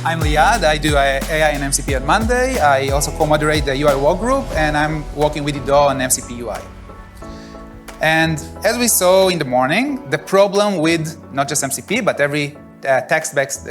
I'm Liad. I do AI and MCP on Monday. I also co-moderate the UI work group, and I'm working with Ido on MCP-UI. And as we saw in the morning, the problem with not just MCP, but every text-based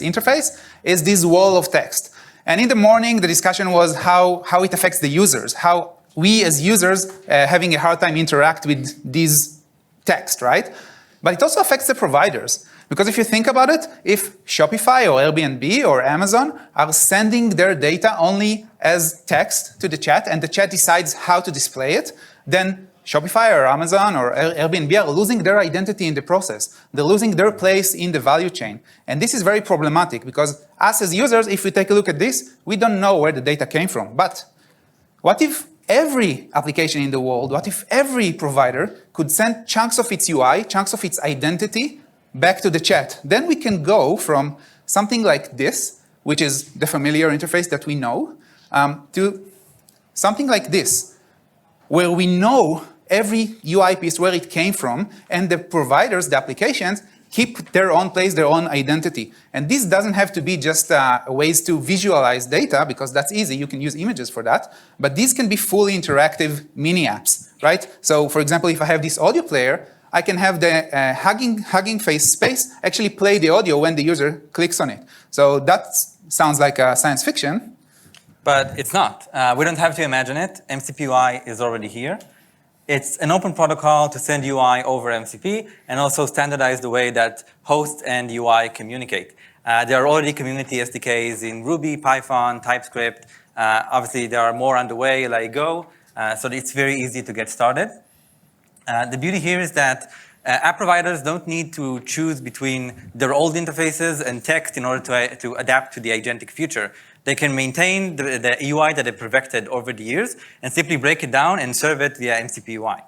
interface is this wall of text. And in the morning, the discussion was how it affects the users, how we as users having a hard time interact with this text, right? But it also affects the providers. Because if you think about it, if Shopify or Airbnb or Amazon are sending their data only as text to the chat, and the chat decides how to display it, then Shopify or Amazon or Airbnb are losing their identity in the process. They're losing their place in the value chain. And this is very problematic because us as users, if we take a look at this, we don't know where the data came from. But what if every application in the world, what if every provider could send chunks of its UI, chunks of its identity back to the chat? Then we can go from something like this, which is the familiar interface that we know, to something like this, where we know every UI piece, where it came from, and the providers, the applications, keep their own place, their own identity. And this doesn't have to be just ways to visualize data, because that's easy, you can use images for that, but these can be fully interactive mini apps, right? So for example, if I have this audio player, I can have the Hugging Face space actually play the audio when the user clicks on it. So that sounds like science fiction. But it's not. We don't have to imagine it. MCPUI is already here. It's an open protocol to send UI over MCP and also standardize the way that host and UI communicate. There are already community SDKs in Ruby, Python, TypeScript. Obviously, there are more on the way, like Go. So it's very easy to get started. The beauty here is that app providers don't need to choose between their old interfaces and text in order to adapt to the agentic future. They can maintain the UI that they perfected over the years and simply break it down and serve it via MCP-UI.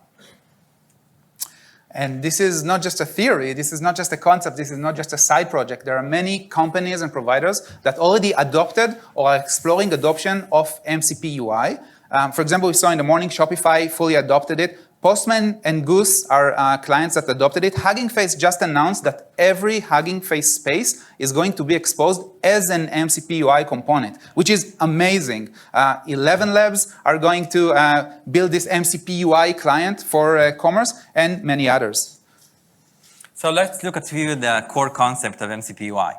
And this is not just a theory, this is not just a concept, this is not just a side project. There are many companies and providers that already adopted or are exploring adoption of MCP-UI. For example, we saw in the morning Shopify fully adopted it. Postman and Goose are clients that adopted it. Hugging Face just announced that every Hugging Face space is going to be exposed as an MCP-UI component, which is amazing. 11 Labs are going to build this MCP-UI client for commerce and many others. So let's look at a few of the core concepts of MCP-UI.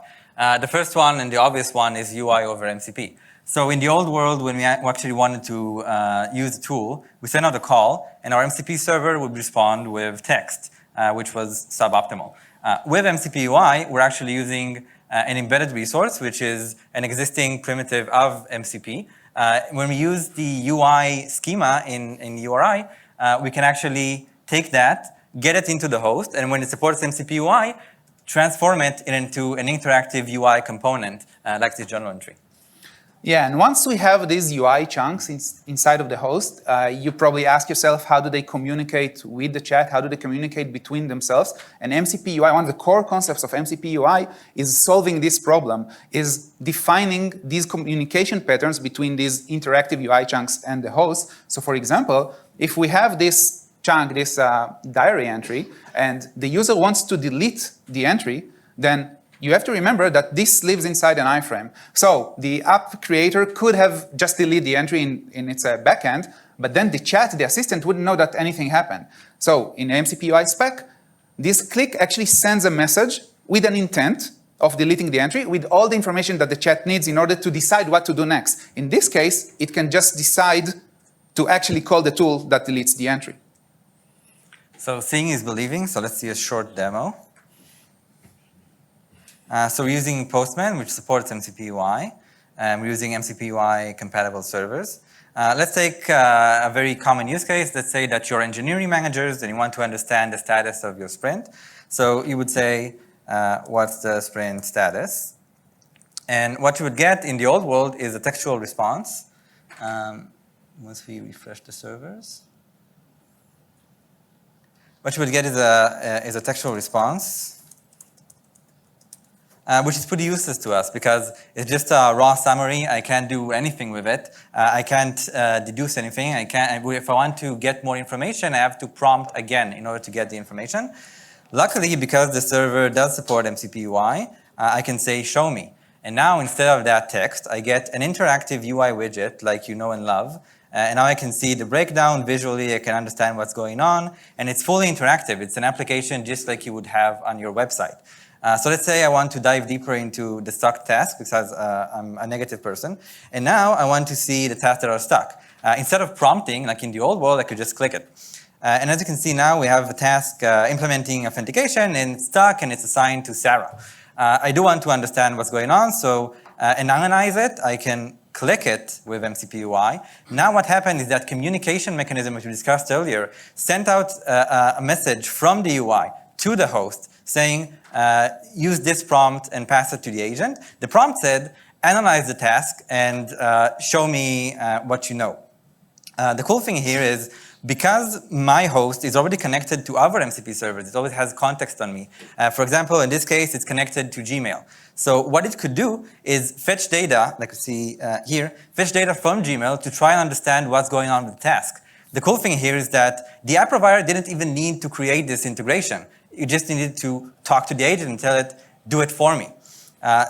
The first one and the obvious one is UI over MCP. So in the old world, when we actually wanted to use the tool, we sent out a call, and our MCP server would respond with text, which was suboptimal. With MCP-UI, we're actually using an embedded resource, which is an existing primitive of MCP. When we use the UI schema in URI, we can actually take that, get it into the host, and when it supports MCP-UI, transform it into an interactive UI component, like this journal entry. Yeah, and once we have these UI chunks inside of the host, you probably ask yourself, how do they communicate with the chat? How do they communicate between themselves? And MCP-UI, one of the core concepts of MCP-UI is solving this problem, is defining these communication patterns between these interactive UI chunks and the host. So for example, if we have this chunk, this diary entry, and the user wants to delete the entry, then you have to remember that this lives inside an iframe. So the app creator could have just deleted the entry in its backend, but then the chat, the assistant, wouldn't know that anything happened. So in MCP-UI spec, this click actually sends a message with an intent of deleting the entry with all the information that the chat needs in order to decide what to do next. In this case, it can just decide to actually call the tool that deletes the entry. So seeing is believing, so let's see a short demo. So we're using Postman, which supports MCP-UI, and we're using MCP-UI compatible servers. Let's take a very common use case. Let's say that you're engineering managers and you want to understand the status of your sprint. So you would say, what's the sprint status? And what you would get in the old world is a textual response. Once we refresh the servers. What you would get is a textual response. Which is pretty useless to us because it's just a raw summary. I can't do anything with it. I can't deduce anything. If I want to get more information, I have to prompt again in order to get the information. Luckily, because the server does support MCP-UI, I can say, show me. And now, instead of that text, I get an interactive UI widget like you know and love. And now I can see the breakdown visually, I can understand what's going on, and it's fully interactive. It's an application just like you would have on your website. So let's say I want to dive deeper into the stuck task because I'm a negative person. And now I want to see the tasks that are stuck. Instead of prompting, like in the old world, I could just click it. And as you can see now, we have a task implementing authentication, and it's stuck, and it's assigned to Sarah. I do want to understand what's going on, so and analyze it. I can click it with MCP-UI. Now what happened is that communication mechanism, which we discussed earlier, sent out a message from the UI to the host saying, use this prompt and pass it to the agent. The prompt said, analyze the task and show me what you know. The cool thing here is, because my host is already connected to other MCP servers, it always has context on me. For example, in this case, it's connected to Gmail. So what it could do is fetch data, like you see here, fetch data from Gmail to try and understand what's going on with the task. The cool thing here is that the app provider didn't even need to create this integration. You just needed to talk to the agent and tell it, do it for me.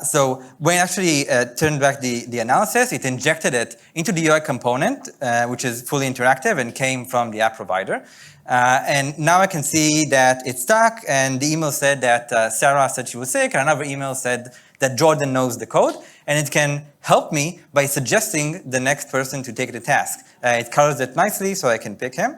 So when it actually turned back the analysis, it injected it into the UI component, which is fully interactive and came from the app provider. And now I can see that it's stuck, and the email said that Sarah said she was sick, and another email said that Jordan knows the code, and it can help me by suggesting the next person to take the task. It colors it nicely, so I can pick him.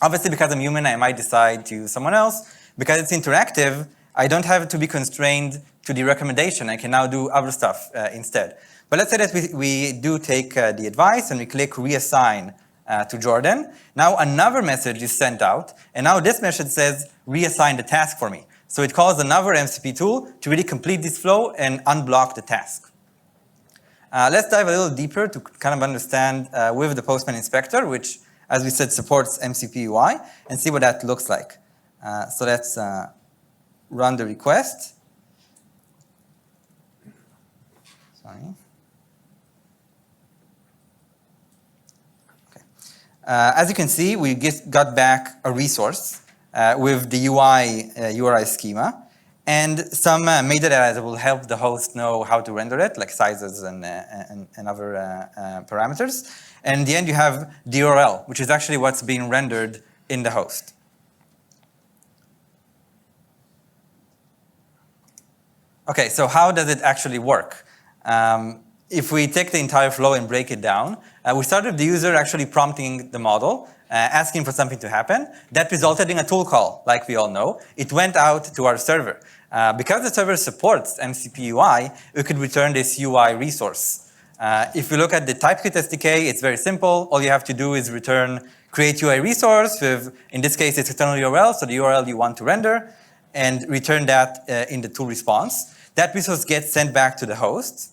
Obviously, because I'm human, I might decide to use someone else. Because it's interactive, I don't have to be constrained to the recommendation. I can now do other stuff instead. But let's say that we do take the advice and we click reassign to Jordan. Now another message is sent out, and now this message says reassign the task for me. So it calls another MCP tool to really complete this flow and unblock the task. Let's dive a little deeper to kind of understand with the Postman Inspector, which, as we said, supports MCP-UI, and see what that looks like. So let's run the request. Sorry. Okay. As you can see, we got back a resource with the UI URI schema and some metadata that will help the host know how to render it, like sizes and other parameters. And in the end, you have the URL, which is actually what's being rendered in the host. Okay, so how does it actually work? If we take the entire flow and break it down, we started with the user actually prompting the model, asking for something to happen. That resulted in a tool call, like we all know. It went out to our server. Because the server supports MCP-UI, we could return this UI resource. If you look at the TypeScript SDK, it's very simple. All you have to do is return create UI resource with, in this case, it's external URL, so the URL you want to render, and return that in the tool response. That resource gets sent back to the host.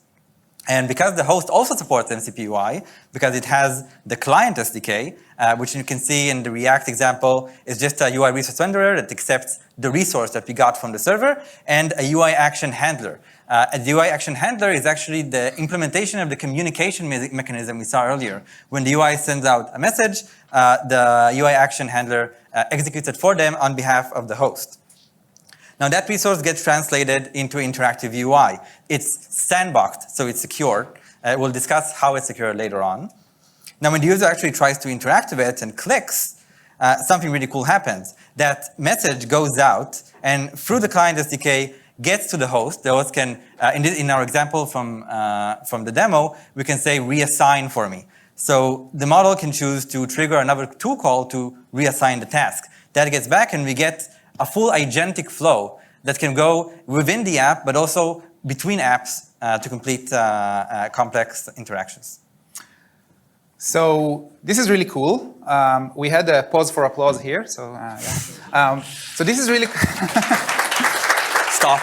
And because the host also supports MCP-UI, because it has the client SDK, which you can see in the React example, is just a UI resource renderer that accepts the resource that we got from the server, and a UI action handler. The UI action handler is actually the implementation of the communication mechanism we saw earlier. When the UI sends out a message, the UI action handler executes it for them on behalf of the host. Now that resource gets translated into interactive UI. It's sandboxed, so it's secure. We'll discuss how it's secure later on. Now when the user actually tries to interact with it and clicks, something really cool happens. That message goes out, and through the client SDK, gets to the host. The host can, in our example from the demo, we can say reassign for me. So the model can choose to trigger another tool call to reassign the task. That gets back, and we get a full agentic flow that can go within the app, but also between apps to complete complex interactions. So this is really cool. We had a pause for applause here. So yeah. So this is really Stop.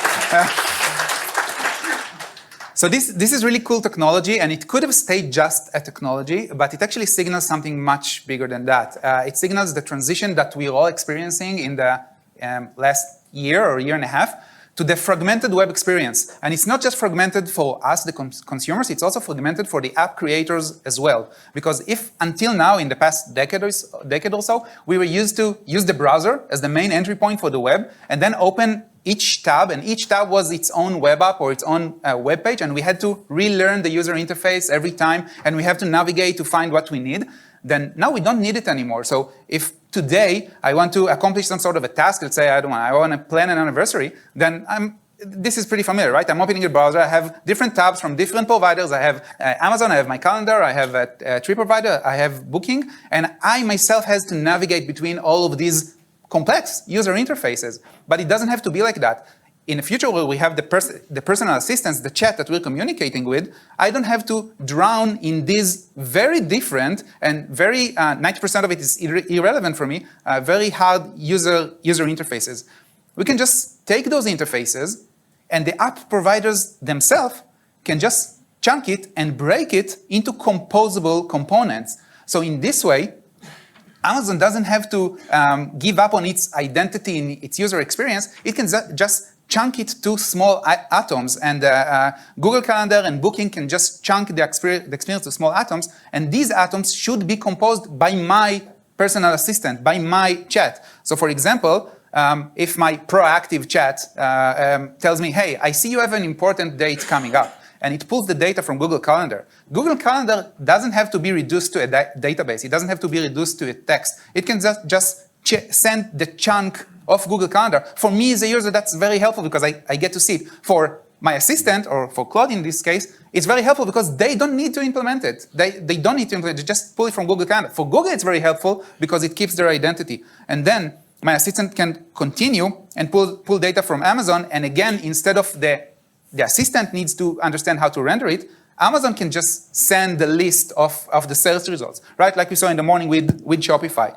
So this is really cool technology, and it could have stayed just a technology, but it actually signals something much bigger than that. It signals the transition that we're all experiencing in the last year or year and a half to the fragmented web experience. And it's not just fragmented for us, the consumers, it's also fragmented for the app creators as well. Because if until now, in the past decade or so, we were used to use the browser as the main entry point for the web, and then open each tab, and each tab was its own web app or its own web page, and we had to relearn the user interface every time, and we have to navigate to find what we need, then now we don't need it anymore. So if today I want to accomplish some sort of a task, let's say I want to plan an anniversary, then this is pretty familiar, right? I'm opening a browser, I have different tabs from different providers. I have Amazon, I have my calendar, I have a trip provider, I have booking, and I myself has to navigate between all of these complex user interfaces. But it doesn't have to be like that. In the future where we have the personal assistants, the chat that we're communicating with, I don't have to drown in these very different and very, 90% of it is irrelevant for me, very hard user interfaces. We can just take those interfaces and the app providers themselves can just chunk it and break it into composable components. So in this way, Amazon doesn't have to give up on its identity in its user experience. It can just chunk it to small atoms, and Google Calendar and Booking can just chunk the experience to small atoms, and these atoms should be composed by my personal assistant, by my chat. So for example, if my proactive chat tells me, hey, I see you have an important date coming up, and it pulls the data from Google Calendar. Google Calendar doesn't have to be reduced to a database. It doesn't have to be reduced to a text. It can just send the chunk of Google Calendar. For me as a user, that's very helpful because I get to see it. For my assistant, or for Claude in this case, it's very helpful because they don't need to implement it. They don't need to implement it, they just pull it from Google Calendar. For Google, it's very helpful because it keeps their identity. And then my assistant can continue and pull data from Amazon, and again, instead of the assistant needs to understand how to render it, Amazon can just send the list of the sales results, right? Like we saw in the morning with Shopify.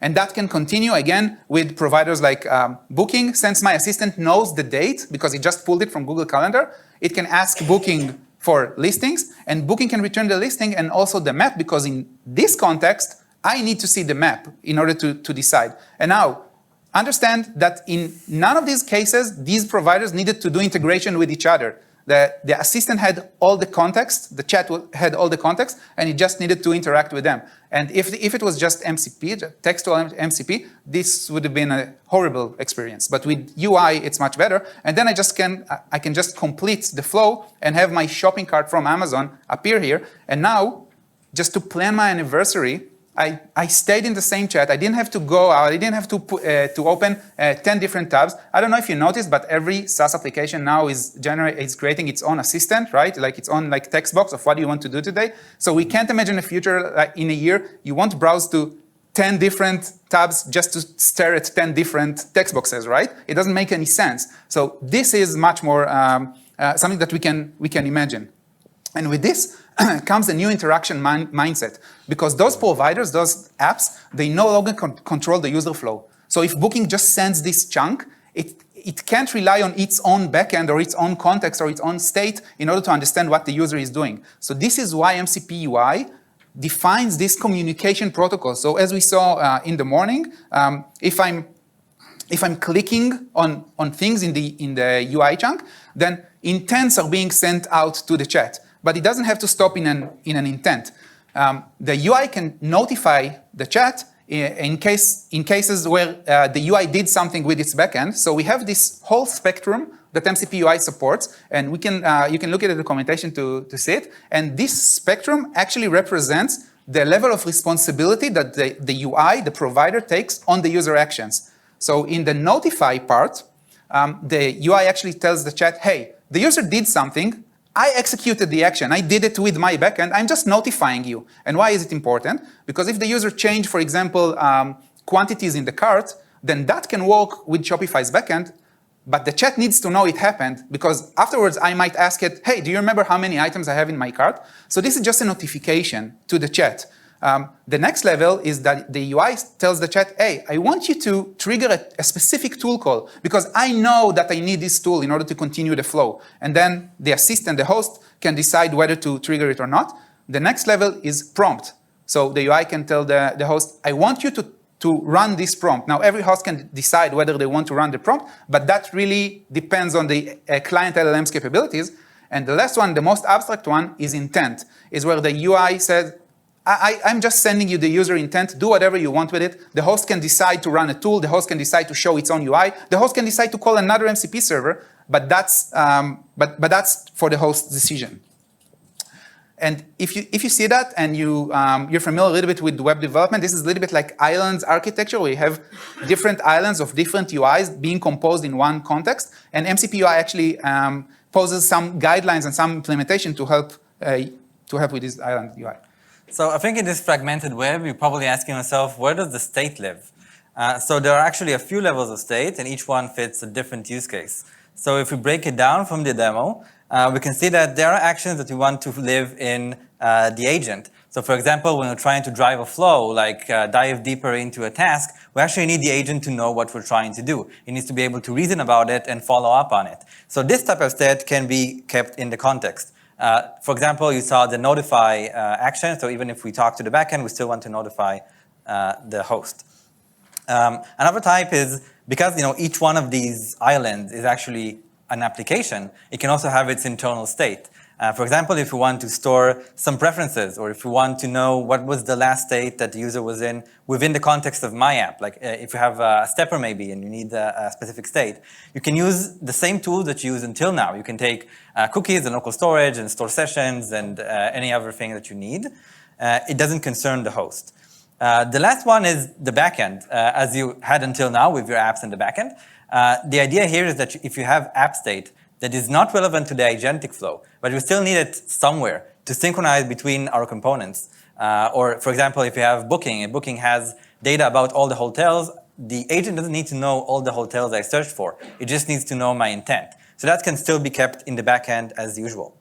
And that can continue again with providers like Booking. Since my assistant knows the date, because it just pulled it from Google Calendar, it can ask Booking for listings, and Booking can return the listing and also the map, because in this context, I need to see the map in order to decide. And now, understand that in none of these cases, these providers needed to do integration with each other. The assistant had all the context, the chat had all the context, and it just needed to interact with them. And if it was just MCP, textual MCP, this would have been a horrible experience. But with UI, it's much better. And then I can just complete the flow and have my shopping cart from Amazon appear here. And now, just to plan my anniversary, I stayed in the same chat. I didn't have to go out. I didn't have to open 10 different tabs. I don't know if you noticed, but every SaaS application now is creating its own assistant, right? Like its own text box of what you want to do today. So we can't imagine a future in a year you won't browse to 10 different tabs just to stare at 10 different text boxes, right? It doesn't make any sense. So this is much more something that we can imagine. And with this comes a new interaction mindset, because those providers, those apps, they no longer control the user flow. So if Booking just sends this chunk, it can't rely on its own backend or its own context or its own state in order to understand what the user is doing. So this is why MCP-UI defines this communication protocol. So as we saw in the morning, if I'm clicking on things in the UI chunk, then intents are being sent out to the chat. But it doesn't have to stop in an intent. The UI can notify the chat in cases where the UI did something with its backend. So we have this whole spectrum that MCP-UI supports, and you can look at the documentation to see it. And this spectrum actually represents the level of responsibility that the UI, the provider, takes on the user actions. So in the notify part, the UI actually tells the chat, hey, the user did something. I executed the action. I did it with my backend. I'm just notifying you. And why is it important? Because if the user changed, for example, quantities in the cart, then that can work with Shopify's backend. But the chat needs to know it happened, because afterwards I might ask it, hey, do you remember how many items I have in my cart? So this is just a notification to the chat. The next level is that the UI tells the chat, hey, I want you to trigger a specific tool call because I know that I need this tool in order to continue the flow. And then the assistant, the host, can decide whether to trigger it or not. The next level is prompt. So the UI can tell the host, I want you to run this prompt. Now, every host can decide whether they want to run the prompt, but that really depends on the client LLM's capabilities. And the last one, the most abstract one, is intent, is where the UI says, I'm just sending you the user intent, do whatever you want with it. The host can decide to run a tool, the host can decide to show its own UI, the host can decide to call another MCP server, but that's for the host's decision. And if you see that and you're familiar a little bit with web development, this is a little bit like islands architecture, where you have different islands of different UIs being composed in one context. And MCP-UI actually poses some guidelines and some implementation to help with this island UI. So I think in this fragmented web, you're probably asking yourself, where does the state live? So there are actually a few levels of state, and each one fits a different use case. So if we break it down from the demo, we can see that there are actions that we want to live in the agent. So for example, when we're trying to drive a flow, like dive deeper into a task, we actually need the agent to know what we're trying to do. It needs to be able to reason about it and follow up on it. So this type of state can be kept in the context. For example, you saw the notify action. So even if we talk to the backend, we still want to notify the host. Another type is, because each one of these islands is actually an application, it can also have its internal state. For example, if we want to store some preferences, or if we want to know what was the last state that the user was in within the context of my app, like if you have a stepper maybe and you need a specific state, you can use the same tools that you used until now. You can take cookies and local storage and store sessions and any other thing that you need. It doesn't concern the host. The last one is the backend, as you had until now with your apps in the backend. The idea here is that if you have app state that is not relevant to the agentic flow, but we still need it somewhere to synchronize between our components. Or for example, if you have booking, and booking has data about all the hotels, the agent doesn't need to know all the hotels I searched for. It just needs to know my intent. So that can still be kept in the backend as usual.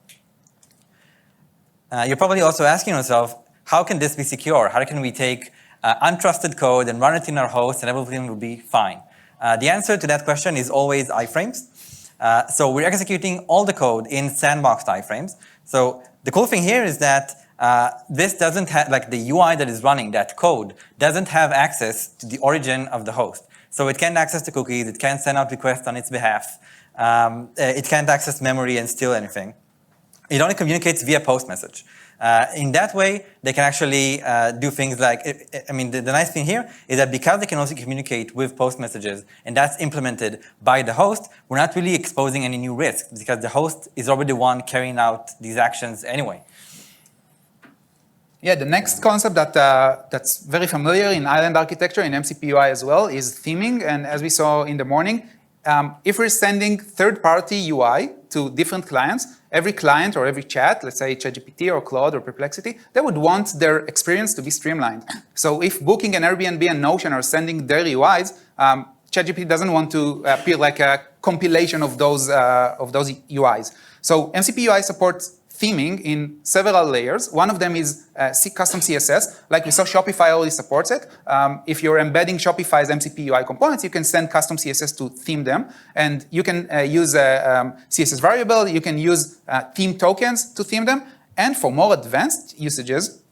You're probably also asking yourself, how can this be secure? How can we take untrusted code and run it in our host and everything will be fine? The answer to that question is always iframes. So we're executing all the code in sandboxed iframes. So the cool thing here is that this doesn't have, like the UI that is running, that code, doesn't have access to the origin of the host. So it can't access the cookies, it can't send out requests on its behalf, it can't access memory and steal anything. It only communicates via post message. In that way, they can actually do things like, the nice thing here is that because they can also communicate with post messages, and that's implemented by the host, we're not really exposing any new risks because the host is already the one carrying out these actions anyway. Yeah, the next concept that's very familiar in island architecture, in MCP-UI as well, is theming. And as we saw in the morning, if we're sending third-party UI to different clients, every client or every chat, let's say ChatGPT or Claude or Perplexity, they would want their experience to be streamlined. So if Booking and Airbnb and Notion are sending their UIs, ChatGPT doesn't want to appear like a compilation of those UIs. So MCP-UI supports theming in several layers. One of them is custom CSS. Like we saw, Shopify already supports it. If you're embedding Shopify's MCP-UI components, you can send custom CSS to theme them. And you can use a CSS variable. You can use theme tokens to theme them. And for more advanced usages,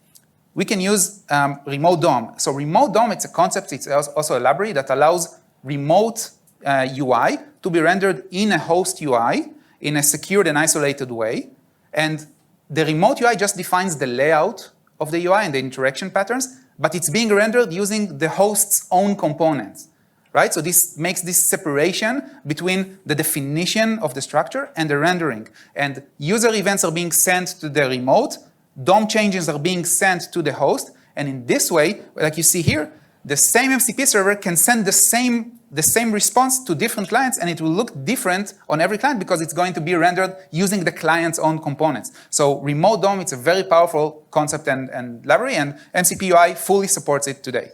we can use remote DOM. So remote DOM, it's a concept, it's also a library that allows remote UI to be rendered in a host UI in a secured and isolated way. And the remote UI just defines the layout of the UI and the interaction patterns, but it's being rendered using the host's own components, right? So this makes this separation between the definition of the structure and the rendering. And user events are being sent to the remote, DOM changes are being sent to the host, and in this way, like you see here, the same MCP server can send the same response to different clients, and it will look different on every client because it's going to be rendered using the client's own components. So remote DOM, it's a very powerful concept and library, and MCP-UI fully supports it today.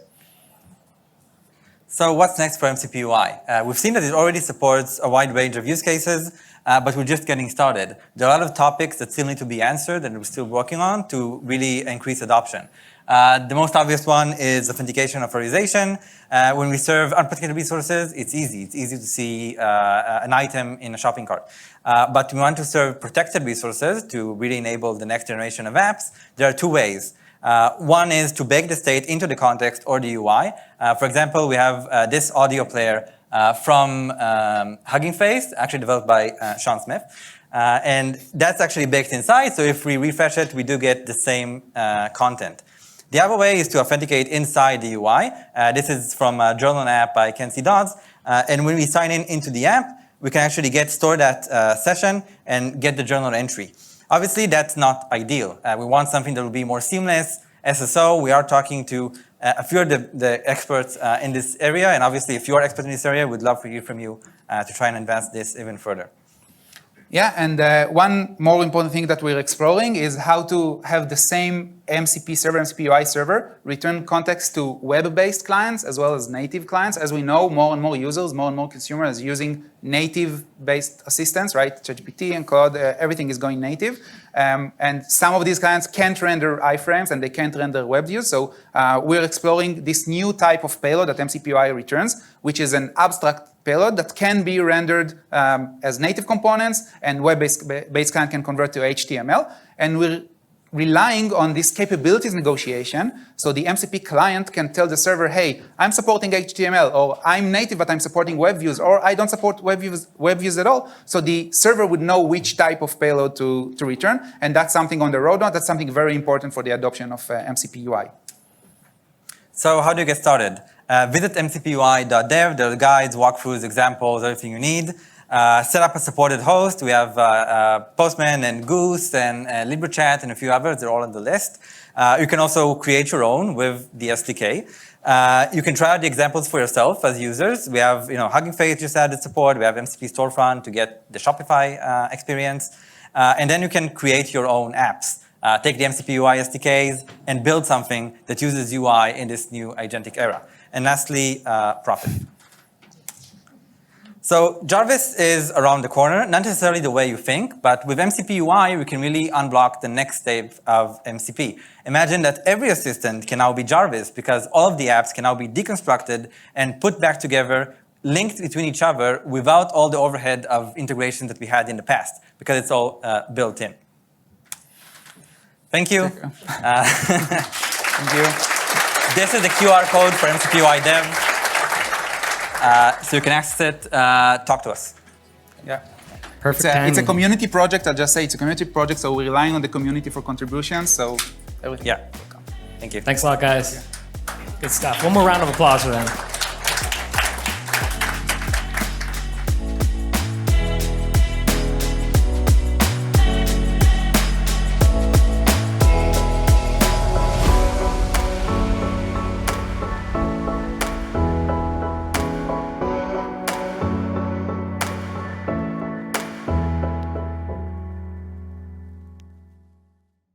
So what's next for MCP-UI? We've seen that it already supports a wide range of use cases, but we're just getting started. There are a lot of topics that still need to be answered and we're still working on to really increase adoption. The most obvious one is authentication authorization. When we serve unprotected resources, it's easy. It's easy to see an item in a shopping cart. But we want to serve protected resources to really enable the next generation of apps. There are two ways. One is to bake the state into the context or the UI. For example, we have this audio player from Hugging Face, actually developed by Sean Smith. And that's actually baked inside. So if we refresh it, we do get the same content. The other way is to authenticate inside the UI. This is from a journal app by Kenzie Dodds. And when we sign in into the app, we can actually store that session and get the journal entry. Obviously, that's not ideal. We want something that will be more seamless. SSO, we are talking to a few of the experts in this area. And obviously, if you are expert in this area, we'd love to hear from you to try and advance this even further. Yeah, and one more important thing that we're exploring is how to have the same MCP server, MCPUI server, return context to web-based clients as well as native clients. As we know, more and more users, more and more consumers using native-based assistants, right? ChatGPT and Claude, everything is going native. And some of these clients can't render iframes and they can't render web views. So we're exploring this new type of payload that MCPUI returns, which is an abstract payload that can be rendered as native components, and web-based client can convert to HTML. And we're relying on this capabilities negotiation. So the MCP client can tell the server, hey, I'm supporting HTML, or I'm native, but I'm supporting web views, or I don't support web views at all. So the server would know which type of payload to return. And that's something on the roadmap. That's something very important for the adoption of MCPUI. So how do you get started? Visit mcpui.dev. There are guides, walkthroughs, examples, everything you need. Set up a supported host. We have Postman and Goose and LibreChat and a few others. They're all on the list. You can also create your own with the SDK. You can try out the examples for yourself as users. We have, Hugging Face just added support. We have MCP Storefront to get the Shopify experience. And then you can create your own apps. Take the MCPUI SDKs and build something that uses UI in this new agentic era. And lastly, profit. So Jarvis is around the corner, not necessarily the way you think, but with MCPUI, we can really unblock the next step of MCP. Imagine that every assistant can now be Jarvis because all of the apps can now be deconstructed and put back together, linked between each other without all the overhead of integration that we had in the past, because it's all built in. Thank you. Thank you. This is the QR code for MCPUI Dev. So you can access it, talk to us. Yeah. Perfect. It's a community project. I'll just say it's a community project, so we're relying on the community for contributions. So everything. Yeah. Thank you. Thanks a lot, guys. Good stuff. One more round of applause for them.